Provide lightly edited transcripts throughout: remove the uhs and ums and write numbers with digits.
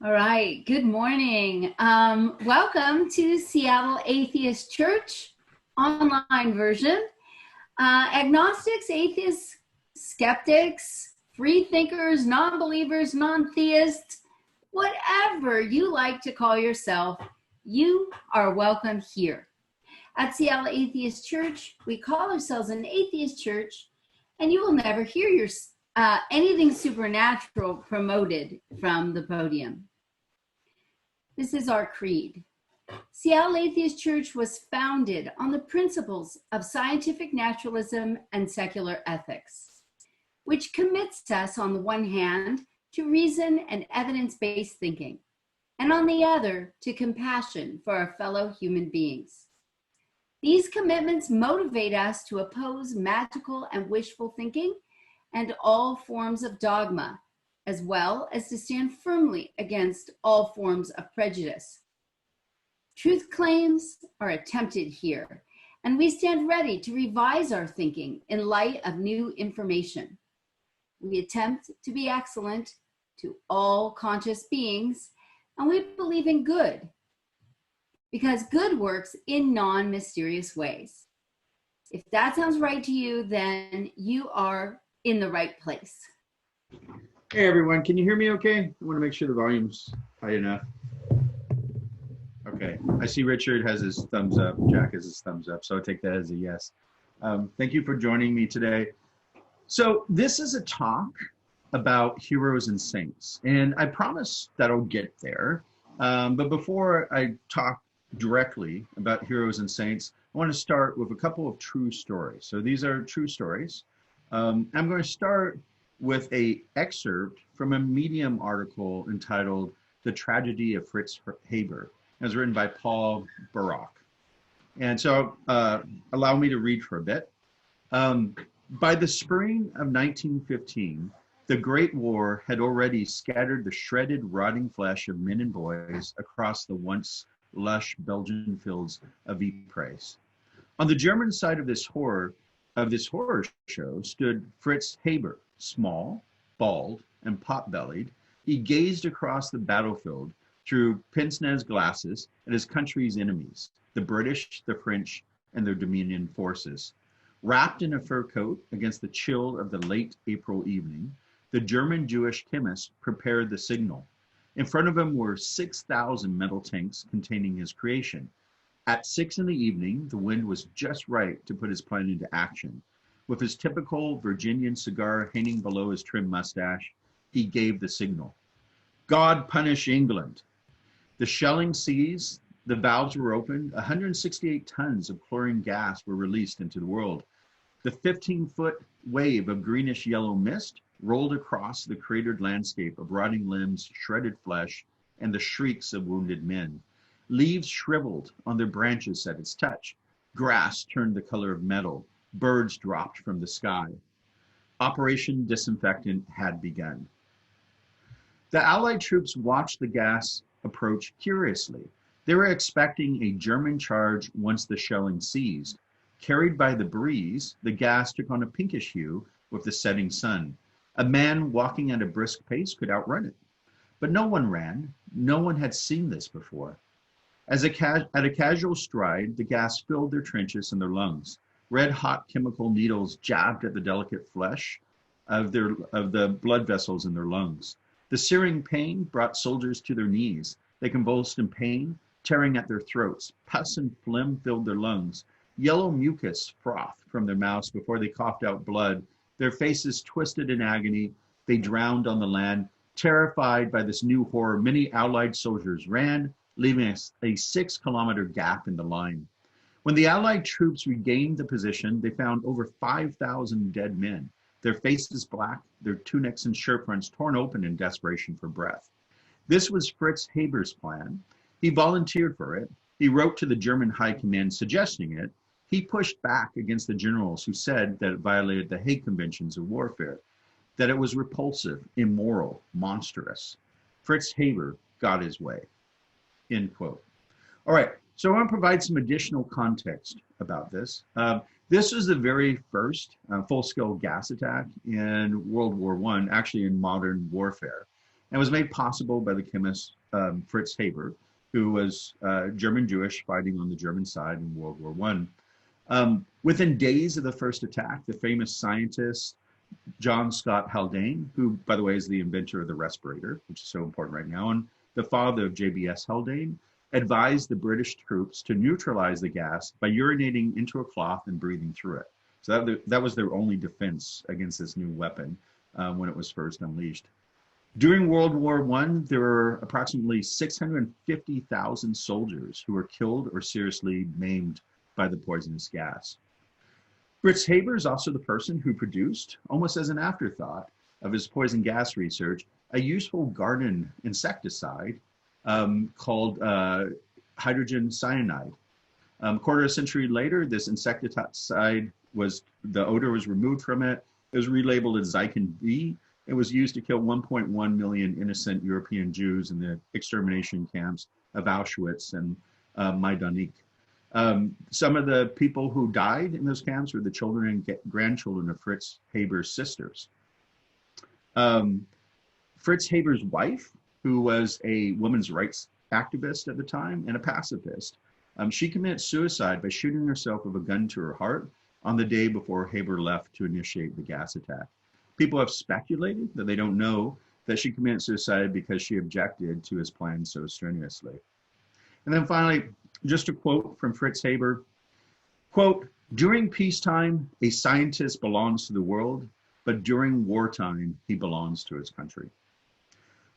All right, good morning. Welcome to Seattle Atheist Church online version. Agnostics, atheists, skeptics, free thinkers, non-believers, non-theists, whatever you like to call yourself, you are welcome here. At Seattle Atheist Church, we call ourselves an atheist church, and you will never hear anything supernatural promoted from the podium. This is our creed. Seattle Atheist Church was founded on the principles of scientific naturalism and secular ethics, which commits us on the one hand to reason and evidence-based thinking, and on the other to compassion for our fellow human beings. These commitments motivate us to oppose magical and wishful thinking and all forms of dogma, as well as to stand firmly against all forms of prejudice. Truth claims are attempted here, and we stand ready to revise our thinking in light of new information. We attempt to be excellent to all conscious beings, and we believe in good, because good works in non-mysterious ways. If that sounds right to you, then you are in the right place. Hey everyone, can you hear me okay? I want to make sure the volume's high enough. Okay, I see Richard has his thumbs up, Jack has his thumbs up, so I'll take that as a yes. Thank you for joining me today. So this is a talk about heroes and saints, and I promise that I'll get there. But before I talk directly about heroes and saints, I want to start with a couple of true stories. So these are true stories. I'm going to start with an excerpt from a Medium article entitled "The Tragedy of Fritz Haber." It was written by Paul Barak. And so allow me to read for a bit. By the spring of 1915, the Great War had already scattered the shredded, rotting flesh of men and boys across the once lush Belgian fields of Ypres. On the German side of this horror show stood Fritz Haber, small, bald, and pot-bellied. He gazed across the battlefield through pince-nez glasses at his country's enemies, the British, the French, and their Dominion forces. Wrapped in a fur coat against the chill of the late April evening, the German Jewish chemist prepared the signal. In front of him were 6,000 metal tanks containing his creation. At 6 in the evening, the wind was just right to put his plan into action. With his typical Virginian cigar hanging below his trim mustache, he gave the signal. God punish England. The shelling ceased, the valves were opened, 168 tons of chlorine gas were released into the world. The 15-foot wave of greenish-yellow mist rolled across the cratered landscape of rotting limbs, shredded flesh, and the shrieks of wounded men. Leaves shriveled on their branches at its touch. Grass turned the color of metal. Birds dropped from the sky. Operation Disinfectant had begun. The Allied troops watched the gas approach curiously. They were expecting a German charge once the shelling ceased. Carried by the breeze, the gas took on a pinkish hue with the setting sun. A man walking at a brisk pace could outrun it. But no one ran. No one had seen this before. At a casual stride, the gas filled their trenches and their lungs. Red-hot chemical needles jabbed at the delicate flesh of the blood vessels in their lungs. The searing pain brought soldiers to their knees. They convulsed in pain, tearing at their throats. Pus and phlegm filled their lungs. Yellow mucus frothed from their mouths before they coughed out blood. Their faces twisted in agony. They drowned on the land. Terrified by this new horror, many Allied soldiers ran, leaving a 6-kilometer gap in the line. When the Allied troops regained the position, they found over 5,000 dead men, their faces black, their tunics and shirt fronts torn open in desperation for breath. This was Fritz Haber's plan. He volunteered for it. He wrote to the German High Command suggesting it. He pushed back against the generals who said that it violated the Hague Conventions of warfare, that it was repulsive, immoral, monstrous. Fritz Haber got his way. End quote. All right, so I want to provide some additional context about this. This was the very first full-scale gas attack in World War I, actually in modern warfare. and was made possible by the chemist Fritz Haber, who was German Jewish fighting on the German side in World War I. Within days of the first attack, the famous scientist John Scott Haldane, who, by the way, is the inventor of the respirator, which is so important right now, and the father of JBS Haldane, advised the British troops to neutralize the gas by urinating into a cloth and breathing through it. So that was their only defense against this new weapon when it was first unleashed. During World War I, there were approximately 650,000 soldiers who were killed or seriously maimed by the poisonous gas. Fritz Haber is also the person who produced, almost as an afterthought of his poison gas research, a useful garden insecticide called hydrogen cyanide. Quarter of a century later, this insecticide the odor was removed from it. It was relabeled as Zyklon B. It was used to kill 1.1 million innocent European Jews in the extermination camps of Auschwitz and Majdanek. Some of the people who died in those camps were the children and grandchildren of Fritz Haber's sisters. Fritz Haber's wife, who was a women's rights activist at the time and a pacifist, she committed suicide by shooting herself with a gun to her heart on the day before Haber left to initiate the gas attack. People have speculated that they don't know that she committed suicide because she objected to his plan so strenuously. And then finally, just a quote from Fritz Haber, quote, "During peacetime, a scientist belongs to the world, but during wartime, he belongs to his country."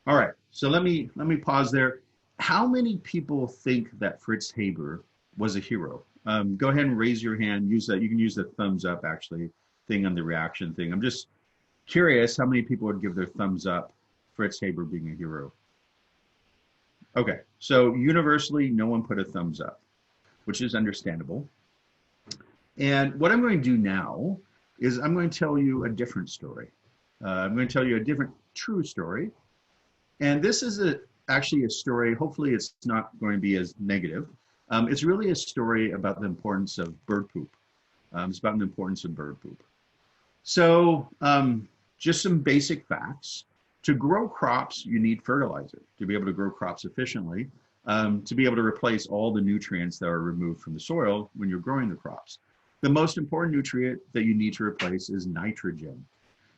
All right, so let me pause there. How many people think that Fritz Haber was a hero? Go ahead and raise your hand. Use that. You can use the thumbs up actually thing on the reaction thing. I'm just curious how many people would give their thumbs up Fritz Haber being a hero. Okay, so universally, no one put a thumbs up, which is understandable. And what I'm going to do now is I'm going to tell you a different story. I'm going to tell you a different true story. And this is actually a story, hopefully it's not going to be as negative. It's really a story about the importance of bird poop. It's about the importance of bird poop. So just some basic facts. To grow crops, you need fertilizer to be able to grow crops efficiently, to be able to replace all the nutrients that are removed from the soil when you're growing the crops. The most important nutrient that you need to replace is nitrogen.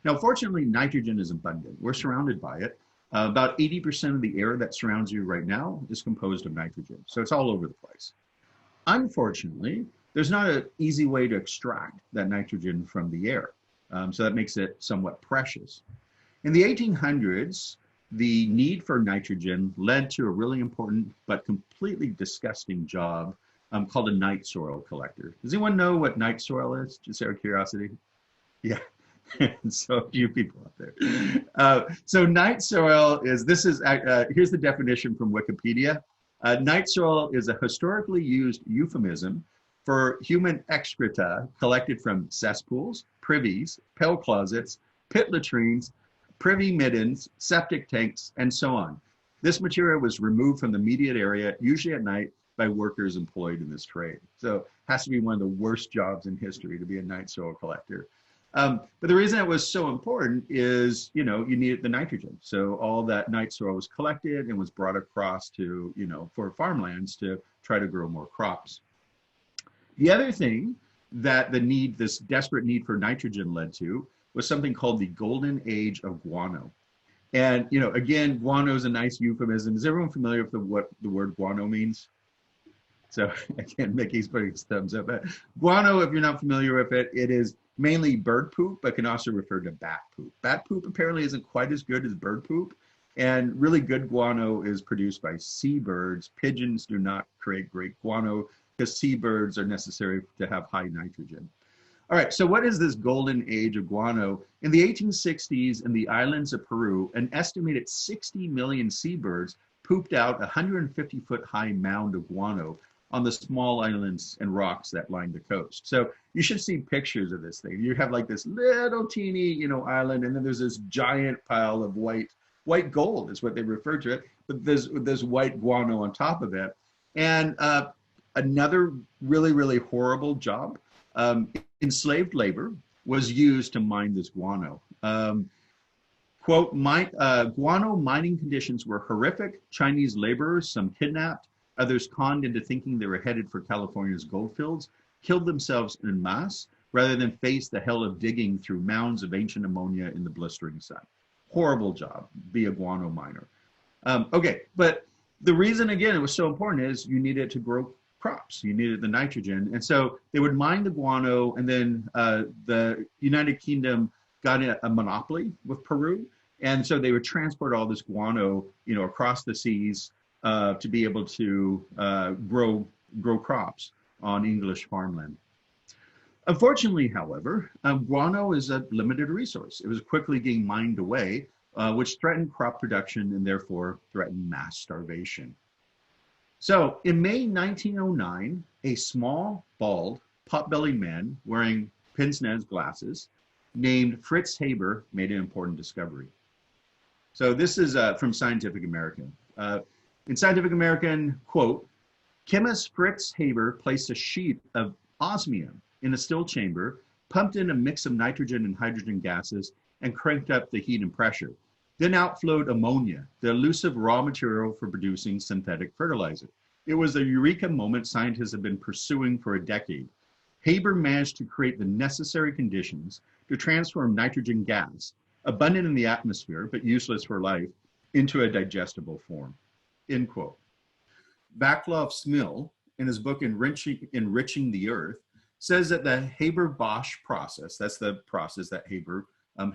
Now, fortunately, nitrogen is abundant. We're surrounded by it. About 80% of the air that surrounds you right now is composed of nitrogen. So it's all over the place. Unfortunately, there's not an easy way to extract that nitrogen from the air. So that makes it somewhat precious. In the 1800s, the need for nitrogen led to a really important but completely disgusting job called a night soil collector. Does anyone know what night soil is? Just out of curiosity? Yeah. So a few people out there. So night soil is, here's the definition from Wikipedia. Night soil is a historically used euphemism for human excreta collected from cesspools, privies, pill closets, pit latrines, privy middens, septic tanks, and so on. This material was removed from the immediate area, usually at night, by workers employed in this trade. So it has to be one of the worst jobs in history to be a night soil collector. But the reason it was so important is, you needed the nitrogen. So all that night soil was collected and was brought across to, for farmlands to try to grow more crops. The other thing that this desperate need for nitrogen led to was something called the golden age of guano. And, again, guano is a nice euphemism. Is everyone familiar with what the word guano means? So again, Mickey's putting his thumbs up. Guano, if you're not familiar with it, it is mainly bird poop, but can also refer to bat poop. Bat poop apparently isn't quite as good as bird poop. And really good guano is produced by seabirds. Pigeons do not create great guano because seabirds are necessary to have high nitrogen. All right, so what is this golden age of guano? In the 1860s, in the islands of Peru, an estimated 60 million seabirds pooped out a 150-foot high mound of guano on the small islands and rocks that line the coast. So you should see pictures of this thing. You have like this little teeny, island, and then there's this giant pile of white gold is what they refer to it, but there's white guano on top of it. And another really, really horrible job, enslaved labor was used to mine this guano. Quote, guano mining conditions were horrific. Chinese laborers, some kidnapped, others conned into thinking they were headed for California's gold fields, killed themselves en masse rather than face the hell of digging through mounds of ancient ammonia in the blistering sun. Horrible job, be a guano miner. Okay, but the reason, again, it was so important is you needed to grow crops. You needed the nitrogen. And so they would mine the guano, and then the United Kingdom got a monopoly with Peru. And so they would transport all this guano, across the seas to be able to grow crops on English farmland. Unfortunately, however, guano is a limited resource. It was quickly getting mined away, which threatened crop production and therefore threatened mass starvation. So in May 1909, a small, bald, pot-bellied man wearing pince-nez glasses named Fritz Haber made an important discovery. So this is from Scientific American. In Scientific American, quote, chemist Fritz Haber placed a sheet of osmium in a still chamber, pumped in a mix of nitrogen and hydrogen gases, and cranked up the heat and pressure. Then outflowed ammonia, the elusive raw material for producing synthetic fertilizer. It was a eureka moment scientists have been pursuing for a decade. Haber managed to create the necessary conditions to transform nitrogen gas, abundant in the atmosphere but useless for life, into a digestible form, end quote. Vaclav Smil, in his book Enriching the Earth, says that the Haber-Bosch process, that's the process that Haber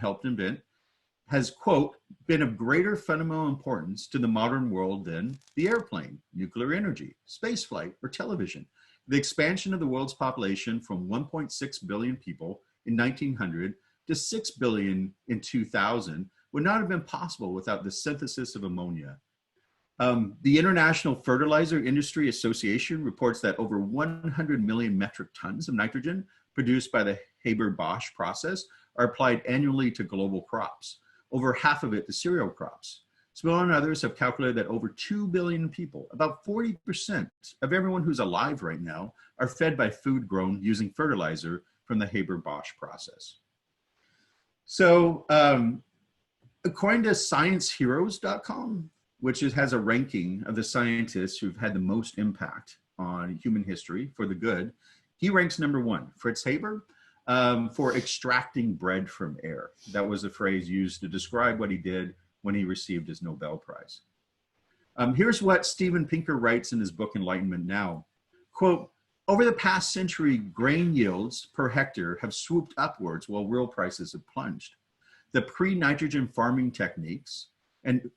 helped invent, has, quote, been of greater fundamental importance to the modern world than the airplane, nuclear energy, spaceflight, or television. The expansion of the world's population from 1.6 billion people in 1900 to 6 billion in 2000 would not have been possible without the synthesis of ammonia. The International Fertilizer Industry Association reports that over 100 million metric tons of nitrogen produced by the Haber-Bosch process are applied annually to global crops, over half of it to cereal crops. Smil and others have calculated that over 2 billion people, about 40% of everyone who's alive right now, are fed by food grown using fertilizer from the Haber-Bosch process. So according to ScienceHeroes.com, which has a ranking of the scientists who've had the most impact on human history for the good, he ranks number one, Fritz Haber, for extracting bread from air. That was a phrase used to describe what he did when he received his Nobel Prize. Here's what Steven Pinker writes in his book Enlightenment Now. Quote, over the past century, grain yields per hectare have swooped upwards while real prices have plunged. The pre-nitrogen farming techniques, and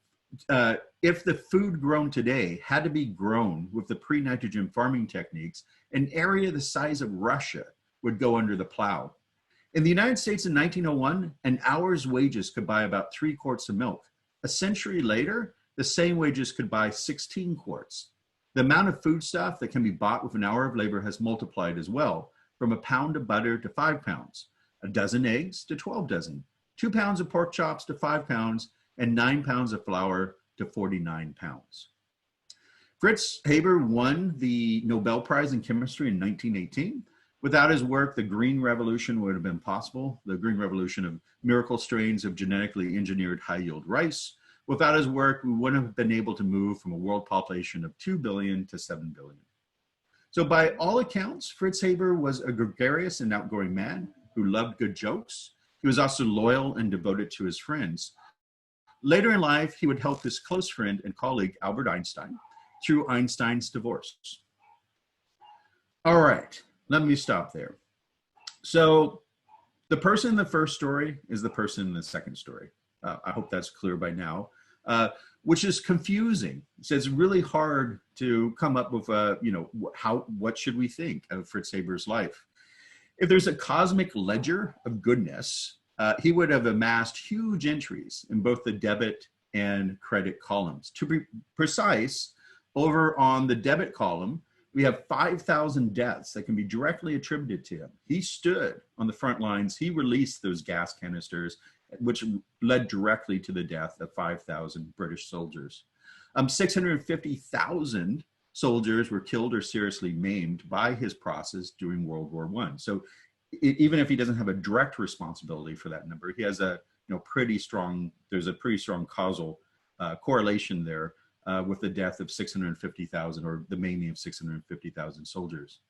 if the food grown today had to be grown with the pre-nitrogen farming techniques, an area the size of Russia would go under the plow. In the United States in 1901, an hour's wages could buy about 3 quarts of milk. A century later, the same wages could buy 16 quarts. The amount of foodstuff that can be bought with an hour of labor has multiplied as well, from a pound of butter to 5 pounds, a dozen eggs to 12 dozen, 2 pounds of pork chops to 5 pounds, and 9 pounds of flour to 49 pounds. Fritz Haber won the Nobel Prize in Chemistry in 1918. Without his work, the Green Revolution would have been possible, the Green Revolution of miracle strains of genetically engineered high-yield rice. Without his work, we wouldn't have been able to move from a world population of 2 billion to 7 billion. So by all accounts, Fritz Haber was a gregarious and outgoing man who loved good jokes. He was also loyal and devoted to his friends. Later in life, he would help his close friend and colleague, Albert Einstein, through Einstein's divorce. All right, let me stop there. So the person in the first story is the person in the second story. I hope that's clear by now, which is confusing. So it's really hard to come up with, what should we think of Fritz Haber's life? If there's a cosmic ledger of goodness, he would have amassed huge entries in both the debit and credit columns. To be precise, over on the debit column, we have 5,000 deaths that can be directly attributed to him. He stood on the front lines. He released those gas canisters, which led directly to the death of 5,000 British soldiers. 650,000 soldiers were killed or seriously maimed by his process during World War I. So even if he doesn't have a direct responsibility for that number, he has a pretty strong, there's a pretty strong causal correlation there with the death of 650,000 or the maiming of 650,000 soldiers.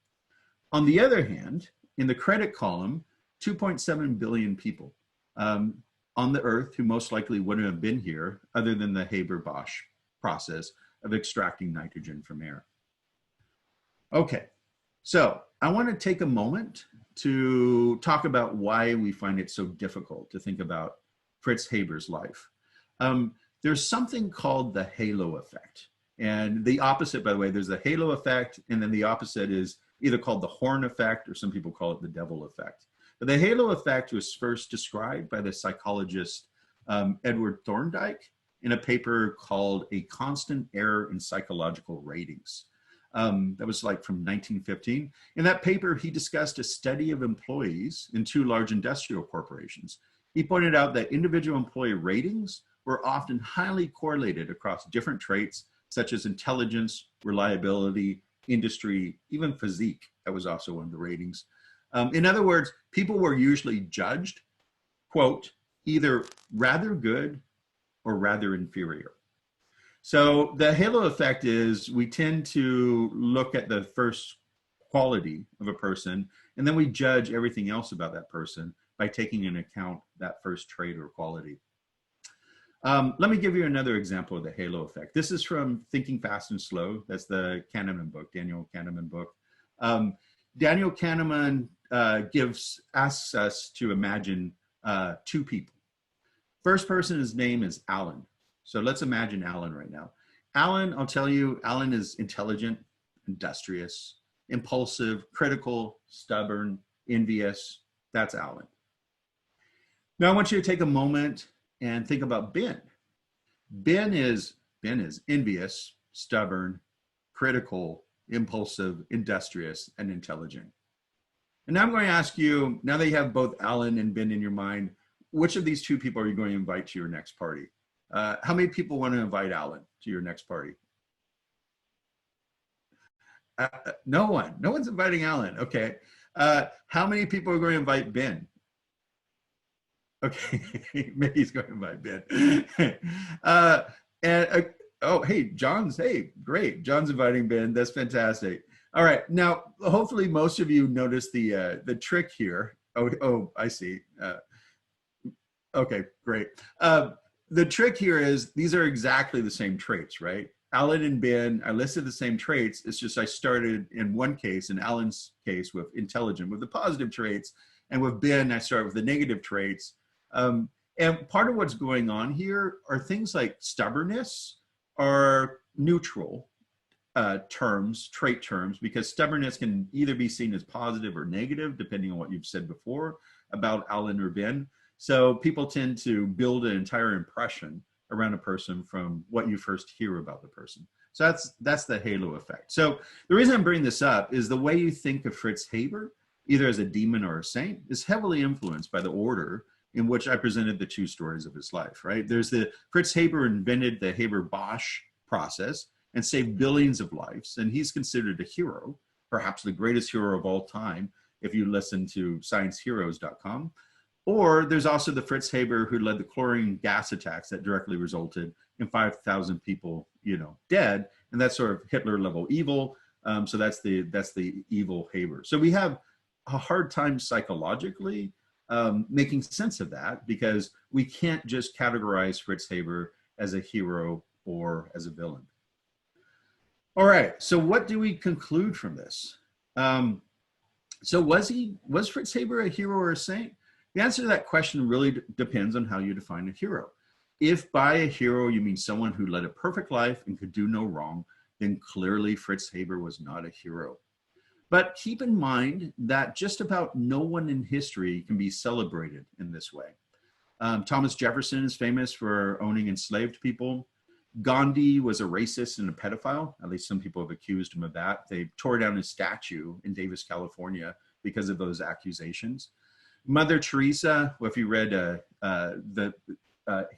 On the other hand, in the credit column, 2.7 billion people on the earth who most likely wouldn't have been here other than the Haber-Bosch process of extracting nitrogen from air. Okay, so I want to take a moment to talk about why we find it so difficult to think about Fritz Haber's life. There's something called the halo effect. And the opposite, by the way, there's the halo effect, and then the opposite is either called the horn effect, or some people call it the devil effect. But the halo effect was first described by the psychologist Edward Thorndike in a paper called A Constant Error in Psychological Ratings. That was like from 1915. In that paper, he discussed a study of employees in two large industrial corporations. He pointed out that individual employee ratings were often highly correlated across different traits, such as intelligence, reliability, industry, even physique. That was also one of the ratings. In other words, people were usually judged, quote, either rather good or rather inferior. So the halo effect is we tend to look at the first quality of a person, and then we judge everything else about that person by taking into account that first trait or quality. Let me give you another example of the halo effect. This is from Thinking Fast and Slow. That's the Kahneman book, Daniel Kahneman book. Daniel Kahneman asks us to imagine two people. First person, his name is Alan. So let's imagine Alan right now. Alan, I'll tell you, Alan is intelligent, industrious, impulsive, critical, stubborn, envious. That's Alan. Now I want you to take a moment and think about Ben. Ben is envious, stubborn, critical, impulsive, industrious, and intelligent. And now I'm going to ask you, now that you have both Alan and Ben in your mind, which of these two people are you going to invite to your next party? How many people want to invite Alan to your next party? No one. No one's inviting Alan. Okay. How many people are going to invite Ben? Okay, maybe he's going to invite Ben. Oh, hey, hey, great. John's inviting Ben. That's fantastic. All right. Now, hopefully most of you noticed the trick here. Oh, I see. Okay, great. The trick here is these are exactly the same traits, right? Alan and Ben, I listed the same traits. It's just I started in one case, in Alan's case, with intelligent, with the positive traits. And with Ben, I start with the negative traits. And part of what's going on here are things like stubbornness are neutral trait terms, because stubbornness can either be seen as positive or negative, depending on what you've said before about Alan or Ben. So people tend to build an entire impression around a person from what you first hear about the person. So that's the halo effect. So the reason I'm bringing this up is the way you think of Fritz Haber, either as a demon or a saint, is heavily influenced by the order in which I presented the two stories of his life, right? There's the Fritz Haber invented the Haber-Bosch process and saved billions of lives. And he's considered a hero, perhaps the greatest hero of all time, if you listen to scienceheroes.com. Or there's also the Fritz Haber who led the chlorine gas attacks that directly resulted in 5,000 people, dead. And that's sort of Hitler level evil. So that's the evil Haber. So we have a hard time psychologically making sense of that, because we can't just categorize Fritz Haber as a hero or as a villain. All right, so what do we conclude from this? So was Fritz Haber a hero or a saint? The answer to that question really depends on how you define a hero. If by a hero you mean someone who led a perfect life and could do no wrong, then clearly Fritz Haber was not a hero. But keep in mind that just about no one in history can be celebrated in this way. Thomas Jefferson is famous for owning enslaved people. Gandhi was a racist and a pedophile. At least some people have accused him of that. They tore down his statue in Davis, California because of those accusations. Mother Teresa, well, if you read the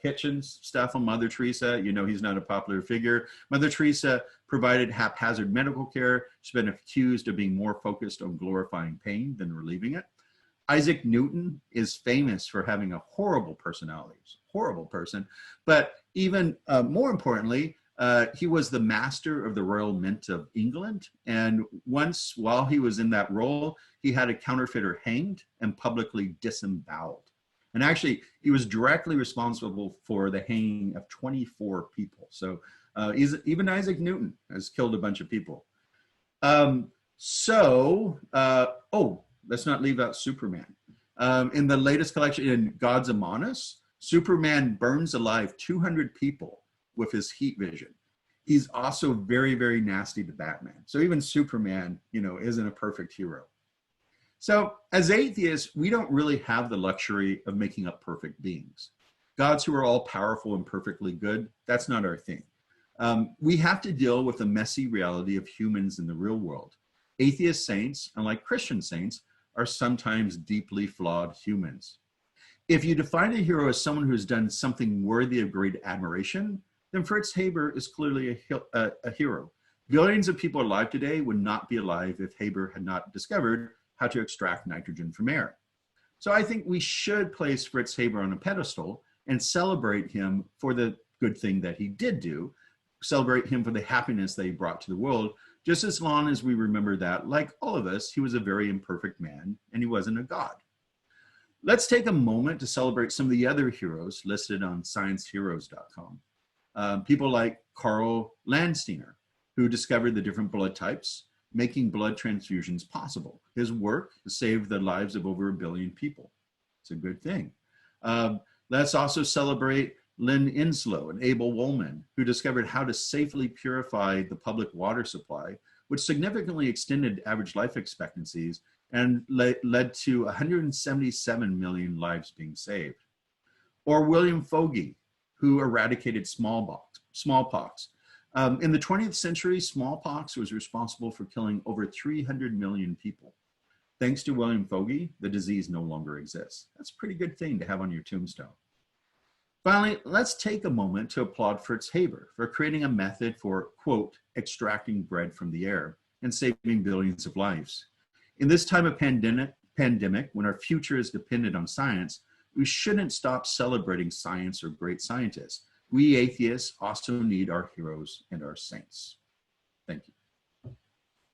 Hitchens stuff on Mother Teresa, he's not a popular figure. Mother Teresa provided haphazard medical care. She's been accused of being more focused on glorifying pain than relieving it. Isaac Newton is famous for having a horrible personality, horrible person, but even more importantly, he was the master of the Royal Mint of England. And once, while he was in that role, he had a counterfeiter hanged and publicly disemboweled. And actually, he was directly responsible for the hanging of 24 people. So even Isaac Newton has killed a bunch of people. Let's not leave out Superman. In the latest collection, in Gods Among Us, Superman burns alive 200 people with his heat vision. He's also very, very nasty to Batman. So even Superman, isn't a perfect hero. So as atheists, we don't really have the luxury of making up perfect beings. Gods who are all powerful and perfectly good, that's not our thing. We have to deal with the messy reality of humans in the real world. Atheist saints, unlike Christian saints, are sometimes deeply flawed humans. If you define a hero as someone who's done something worthy of great admiration, then Fritz Haber is clearly a hero. Billions of people alive today would not be alive if Haber had not discovered how to extract nitrogen from air. So I think we should place Fritz Haber on a pedestal and celebrate him for the good thing that he did do, celebrate him for the happiness that he brought to the world, just as long as we remember that, like all of us, he was a very imperfect man and he wasn't a god. Let's take a moment to celebrate some of the other heroes listed on scienceheroes.com. People like Karl Landsteiner, who discovered the different blood types, making blood transfusions possible. His work saved the lives of over 1 billion people. It's a good thing. Let's also celebrate Lynn Inslow and Abel Woolman, who discovered how to safely purify the public water supply, which significantly extended average life expectancies and led to 177 million lives being saved. Or William Fogey, who eradicated smallpox. In the 20th century, smallpox was responsible for killing over 300 million people. Thanks to William Fogey, the disease no longer exists. That's a pretty good thing to have on your tombstone. Finally, let's take a moment to applaud Fritz Haber for creating a method for, quote, extracting bread from the air and saving billions of lives. In this time of pandemic, when our future is dependent on science, we shouldn't stop celebrating science or great scientists. We atheists also need our heroes and our saints. Thank you.